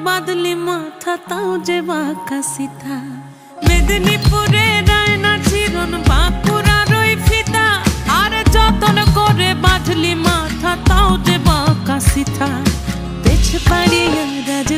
বাদলি মাথা তাও যে বাঁকা সিথা মেদিনীপুরে রায়না চিরন বাঁকুড়ার ওই ফিতা আর যতন করে বাঁধলি মাথা তাও যে বাঁকা সিথা পেছ পাড়িয়া রাজ